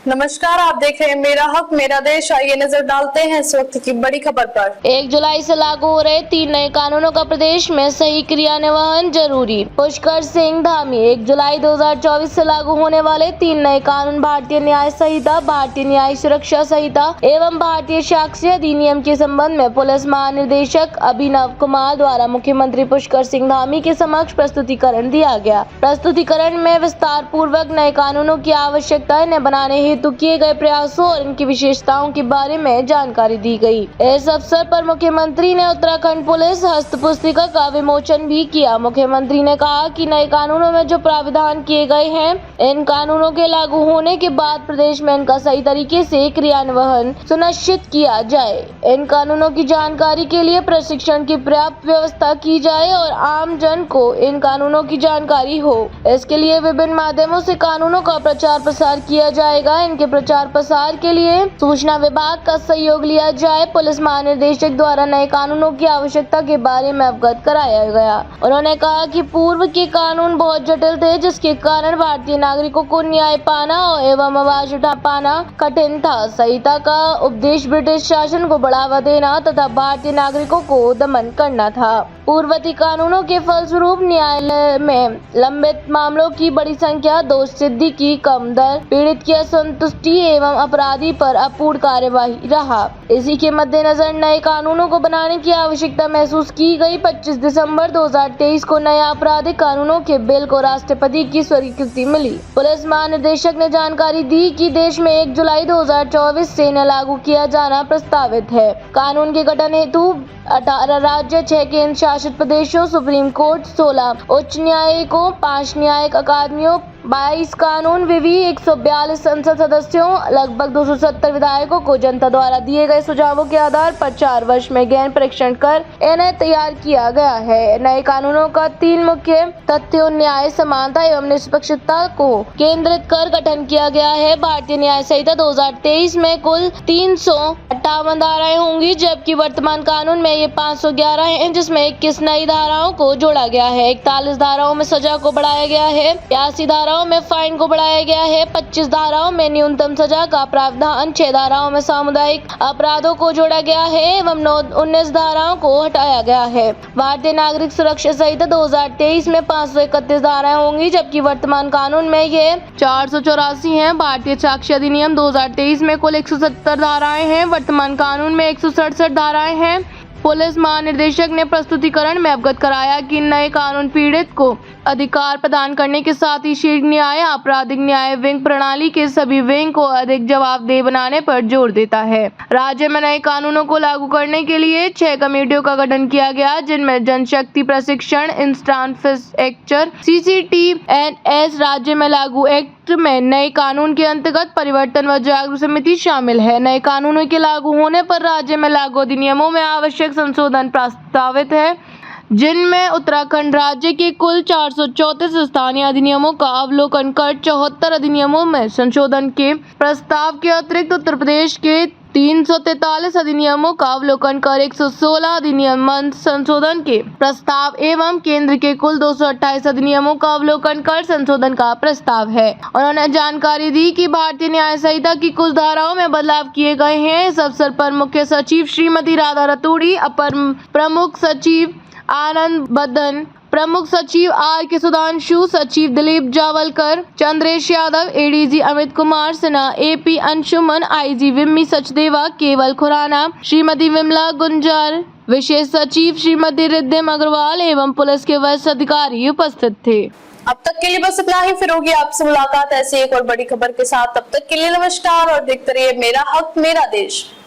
नमस्कार, आप देख रहे हैं मेरा हक मेरा देश। आइए नजर डालते हैं इस वक्त की बड़ी खबर पर। 1 जुलाई से लागू हो रहे 3 नए कानूनों का प्रदेश में सही क्रियान्वयन जरूरी। पुष्कर सिंह धामी। 1 जुलाई 2024 से लागू होने वाले 3 नए कानून भारतीय न्याय संहिता, भारतीय न्याय सुरक्षा संहिता एवं भारतीय साक्ष्य अधिनियम के संबंध में पुलिस महानिदेशक अभिनव कुमार द्वारा मुख्यमंत्री पुष्कर सिंह धामी के समक्ष प्रस्तुतिकरण दिया गया। प्रस्तुतिकरण में विस्तार पूर्वक नए कानूनों की आवश्यकता इन्हें बनाने हेतु किए गए प्रयासों और इनकी विशेषताओं के बारे में जानकारी दी गई। इस अवसर पर मुख्यमंत्री ने उत्तराखंड पुलिस हस्त पुस्तिका का विमोचन भी किया। मुख्यमंत्री ने कहा कि नए कानूनों में जो प्रावधान किए गए हैं, इन कानूनों के लागू होने के बाद प्रदेश में इनका सही तरीके से क्रियान्वयन सुनिश्चित किया जाए। इन कानूनों की जानकारी के लिए प्रशिक्षण की पर्याप्त व्यवस्था की जाए और आम जन को इन कानूनों की जानकारी हो। इसके लिए विभिन्न माध्यमों से कानूनों का प्रचार प्रसार किया जाएगा। इनके प्रचार प्रसार के लिए सूचना विभाग का सहयोग लिया जाए। पुलिस महानिदेशक द्वारा नए कानूनों की आवश्यकता के बारे में अवगत कराया गया। उन्होंने कहा कि पूर्व के कानून बहुत जटिल थे, जिसके कारण भारतीय नागरिकों को न्याय पाना एवं आवाज उठा पाना कठिन था। संहिता का उद्देश्य ब्रिटिश शासन को बढ़ावा देना तथा भारतीय नागरिकों को दमन करना था। पूर्ववर्ती कानूनों के फलस्वरूप न्यायालय में लंबित मामलों की बड़ी संख्या, दोष सिद्धि की कम दर, पीड़ित की असंतुष्टि एवं अपराधी पर अपूर्ण कार्यवाही रहा। इसी के मद्देनजर नए कानूनों को बनाने की आवश्यकता महसूस की गई। 25 दिसंबर 2023 को नए आपराधिक कानूनों के बिल को राष्ट्रपति की स्वीकृति मिली। पुलिस महानिदेशक ने जानकारी दी कि देश में 1 जुलाई 2024 से इन्हें लागू किया जाना प्रस्तावित है। कानून के गठन हेतु 18 राज्य, 6 केंद्र शासित प्रदेशों, सुप्रीम कोर्ट, 16 उच्च न्यायालयों, 5 न्यायिक अकादमियों, 22 कानून विधि, 142 संसद सदस्यों, लगभग 270 विधायकों को जनता द्वारा दिए गए सुझावों के आधार पर 4 वर्ष में गहन परीक्षण कर इन्हें तैयार किया गया है। नए कानूनों का 3 मुख्य तथ्यों न्याय, समानता एवं निष्पक्षता को केंद्रित कर गठन किया गया है। भारतीय न्याय संहिता 2023 में कुल 358 धाराएं होंगी, जबकि वर्तमान कानून में ये 511 हैं, जिसमें 21 नई धाराओं को जोड़ा गया है। 41 धाराओं में सजा को बढ़ाया गया है, 82 धाराओं में फाइन को बढ़ाया गया है, 25 धाराओं में न्यूनतम सजा का प्रावधान, 6 धाराओं में सामुदायिक अपराधों को जोड़ा गया है एवं 19 धाराओं को हटाया गया है। भारतीय नागरिक सुरक्षा संहिता 2023 में 531 धाराएं होंगी, जबकि वर्तमान कानून में ये 484 हैं। भारतीय साक्ष्य अधिनियम 2023 में कुल 170 धाराएं हैं, वर्तमान कानून में 167 धाराएं हैं। पुलिस महानिदेशक ने प्रस्तुतिकरण में अवगत कराया कि नए कानून पीड़ित को अधिकार प्रदान करने के साथ ही शीघ्र न्याय, आपराधिक न्याय विंग प्रणाली के सभी विंग को अधिक जवाबदेह बनाने पर जोर देता है। राज्य में नए कानूनों को लागू करने के लिए 6 कमेटियों का गठन किया गया, जिनमें जनशक्ति प्रशिक्षण इंफ्रास्ट्रक्चर, CCTNS, राज्य में लागू एक्ट में नए कानून के अंतर्गत परिवर्तन व जागरूक समिति शामिल है। नए कानूनों के लागू होने पर राज्य में लागू अधिनियमों में आवश्यक संशोधन प्रस्तावित है, जिनमें उत्तराखंड राज्य के कुल 434 स्थानीय अधिनियमों का अवलोकन कर 74 अधिनियमों में संशोधन के प्रस्ताव के अतिरिक्त उत्तर प्रदेश के 343 अधिनियमों का अवलोकन कर 116 अधिनियम संशोधन के प्रस्ताव एवं केंद्र के कुल 228 अधिनियमों का अवलोकन कर संशोधन का प्रस्ताव है। उन्होंने जानकारी दी कि भारतीय न्याय संहिता की कुछ धाराओं में बदलाव किए गए हैं। इस अवसर पर मुख्य सचिव श्रीमती राधा रतूड़ी, अपर प्रमुख सचिव आनंद बदन, प्रमुख सचिव R.K. सुधांशु, सचिव Dilip Jawalkar, Chandresh Yadav, ADG Amit Kumar Sinha, AP Anshuman, IG Vimmi Sachdeva, केवल खुराना, श्रीमती विमला गुंजार, विशेष सचिव श्रीमती रिद्धिम अग्रवाल एवं पुलिस के वरिष्ठ अधिकारी उपस्थित थे। अब तक के लिए बस इतना ही। फिर होगी आपसे मुलाकात ऐसी एक और बड़ी खबर के साथ। तब तक के लिए नमस्कार और देखते रहिए मेरा हक मेरा देश।